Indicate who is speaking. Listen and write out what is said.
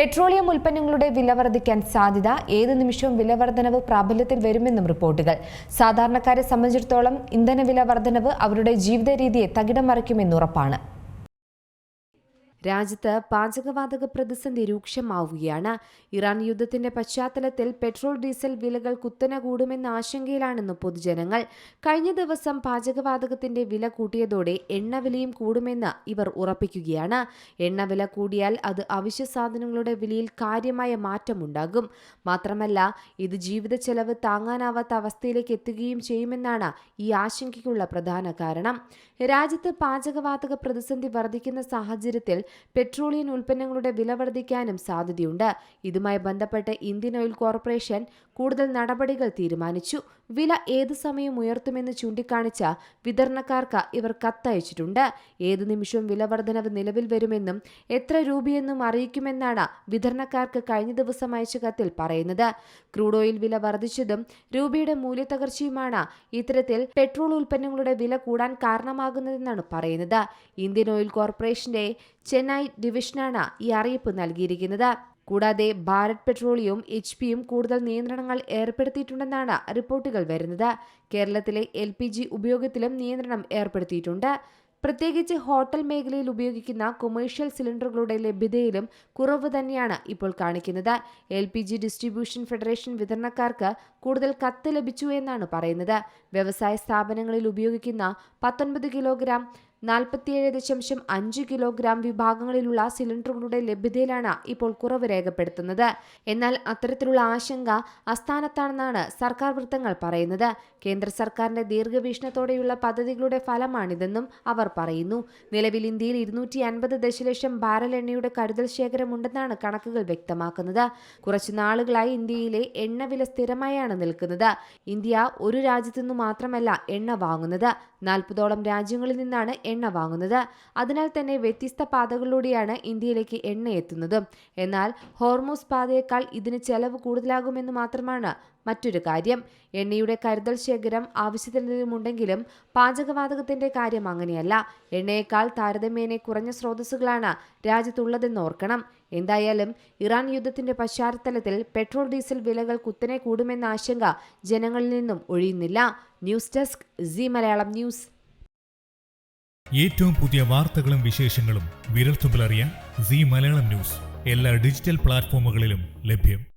Speaker 1: Petroleum ഉൽപ്പന്നങ്ങളുടെ വില വർദ്ധിക്കാൻ സാധ്യത. ഏത് നിമിഷവും വില വർധനവ് പ്രാബല്യത്തിൽ വരുമെന്നും റിപ്പോർട്ടുകൾ. സാധാരണക്കാരെ സംബന്ധിച്ചിടത്തോളം ഇന്ധനവില വർധനവ് അവരുടെ ജീവിത രീതിയെ തകിടം മറിക്കുമെന്നുറപ്പാണ്. രാജ്യത്ത് പാചകവാതക പ്രതിസന്ധി രൂക്ഷമാവുകയാണ്. ഇറാൻ യുദ്ധത്തിന്റെ പശ്ചാത്തലത്തിൽ പെട്രോൾ ഡീസൽ വിലകൾ കുത്തനെ കൂടുമെന്ന ആശങ്കയിലാണെന്ന് പൊതുജനങ്ങൾ. കഴിഞ്ഞ ദിവസം പാചകവാതകത്തിന്റെ വില കൂട്ടിയതോടെ എണ്ണവിലയും കൂടുമെന്ന് ഇവർ ഉറപ്പിക്കുകയാണ്. എണ്ണവില കൂടിയാൽ അത് അവശ്യ സാധനങ്ങളുടെ വിലയിൽ കാര്യമായ മാറ്റമുണ്ടാകും. മാത്രമല്ല, ഇത് ജീവിത ചെലവ് താങ്ങാനാവാത്ത അവസ്ഥയിലേക്ക് എത്തുകയും ചെയ്യുമെന്നാണ് ഈ ആശങ്കയ്ക്കുള്ള പ്രധാന കാരണം. രാജ്യത്ത് പാചകവാതക പ്രതിസന്ധി വർദ്ധിക്കുന്ന സാഹചര്യത്തിൽ പെട്രോളിയം ഉൽപ്പന്നങ്ങളുടെ വില വർദ്ധിക്കാനും സാധ്യതയുണ്ട്. ഇതുമായി ബന്ധപ്പെട്ട് ഇന്ത്യൻ ഓയിൽ കോർപ്പറേഷൻ കൂടുതൽ നടപടികൾ തീരുമാനിച്ചു. വില ഏതു സമയം ഉയർത്തുമെന്ന് ചൂണ്ടിക്കാണിച്ച വിതരണക്കാർക്ക് ഇവർ കത്തയച്ചിട്ടുണ്ട്. ഏതു നിമിഷവും വില വർധനവ് നിലവിൽ വരുമെന്നും എത്ര രൂപയെന്നും അറിയിക്കുമെന്നാണ് വിതരണക്കാർക്ക് കഴിഞ്ഞ ദിവസം അയച്ച കത്തിൽ പറയുന്നത്. ക്രൂഡ് ഓയിൽ വില വർദ്ധിച്ചതും രൂപയുടെ മൂല്യത്തകർച്ചയുമാണ് ഇത്തരത്തിൽ പെട്രോൾ ഉൽപ്പന്നങ്ങളുടെ വില കൂടാൻ കാരണമാകുന്നതെന്നാണ് പറയുന്നത്. ഇന്ത്യൻ ഓയിൽ കോർപ്പറേഷന്റെ ചെന്നൈ ഡിവിഷനാണ് ഈ അറിയിപ്പ് നൽകിയിരിക്കുന്നത്. കൂടാതെ ഭാരത് പെട്രോളിയവും HP-യും കൂടുതൽ നിയന്ത്രണങ്ങൾ ഏർപ്പെടുത്തിയിട്ടുണ്ടെന്നാണ് റിപ്പോർട്ടുകൾ വരുന്നത്. കേരളത്തിലെ LPG ഉപയോഗത്തിലും നിയന്ത്രണം ഏർപ്പെടുത്തിയിട്ടുണ്ട്. പ്രത്യേകിച്ച് ഹോട്ടൽ മേഖലയിൽ ഉപയോഗിക്കുന്ന കൊമേഴ്ഷ്യൽ സിലിണ്ടറുകളുടെ ലഭ്യതയിലും കുറവ് തന്നെയാണ് ഇപ്പോൾ കാണിക്കുന്നത്. LPG ഡിസ്ട്രിബ്യൂഷൻ ഫെഡറേഷൻ വിതരണക്കാർക്ക് കൂടുതൽ കത്ത് ലഭിച്ചു എന്നാണ് പറയുന്നത്. വ്യവസായ സ്ഥാപനങ്ങളിൽ ഉപയോഗിക്കുന്ന 19 കിലോഗ്രാം 47.5 കിലോഗ്രാം വിഭാഗങ്ങളിലുള്ള സിലിണ്ടറുകളുടെ ലഭ്യതയിലാണ് ഇപ്പോൾ കുറവ് രേഖപ്പെടുത്തുന്നത്. എന്നാൽ അത്തരത്തിലുള്ള ആശങ്ക അസ്ഥാനത്താണെന്നാണ് സർക്കാർ വൃത്തങ്ങൾ പറയുന്നത്. കേന്ദ്ര സർക്കാരിന്റെ ദീർഘവീക്ഷണത്തോടെയുള്ള പദ്ധതികളുടെ ഫലമാണിതെന്നും അവർ പറയുന്നു. നിലവിൽ ഇന്ത്യയിൽ 250 ദശലക്ഷം ബാരൽ എണ്ണയുടെ കരുതൽ ശേഖരമുണ്ടെന്നാണ് കണക്കുകൾ വ്യക്തമാക്കുന്നത്. കുറച്ചു നാളുകളായി ഇന്ത്യയിലെ എണ്ണവില സ്ഥിരമായാണ് നിൽക്കുന്നത്. ഇന്ത്യ ഒരു രാജ്യത്തു നിന്നു മാത്രമല്ല എണ്ണ വാങ്ങുന്നത്. 40ഓളം രാജ്യങ്ങളിൽ നിന്നാണ് എണ്ണ വാങ്ങുന്നത്. അതിനാൽ തന്നെ വ്യത്യസ്ത പാതകളിലൂടെയാണ് ഇന്ത്യയിലേക്ക് എണ്ണ എത്തുന്നത്. എന്നാൽ ഹോർമൂസ് പാതയേക്കാൾ ഇതിന് ചെലവ് കൂടുതലാകുമെന്ന് മാത്രമാണ് മറ്റൊരു കാര്യം. എണ്ണയുടെ കരുതൽ ശേഖരം ആവശ്യത്തിലധികമുണ്ടെങ്കിലും പാചകവാതകത്തിന്റെ കാര്യം അങ്ങനെയല്ല. എണ്ണയേക്കാൾ താരതമ്യേന കുറഞ്ഞ സ്രോതസ്സുകളാണ് രാജ്യത്തുള്ളതെന്ന് ഓർക്കണം. എന്തായാലും ഇറാൻ യുദ്ധത്തിന്റെ പശ്ചാത്തലത്തിൽ പെട്രോൾ ഡീസൽ വിലകൾ കുത്തനെ കൂടുമെന്ന ആശങ്ക ജനങ്ങളിൽ നിന്നും ഒഴിയുന്നില്ല. News desk Zee Malayalam news.
Speaker 2: ഏറ്റവും പുതിയ വാർത്തകളും വിശേഷങ്ങളും വിരൽത്തുമ്പിലറിയാൻ സീ മലയാളം ന്യൂസ് എല്ലാ ഡിജിറ്റൽ പ്ലാറ്റ്ഫോമുകളിലും ലഭ്യം.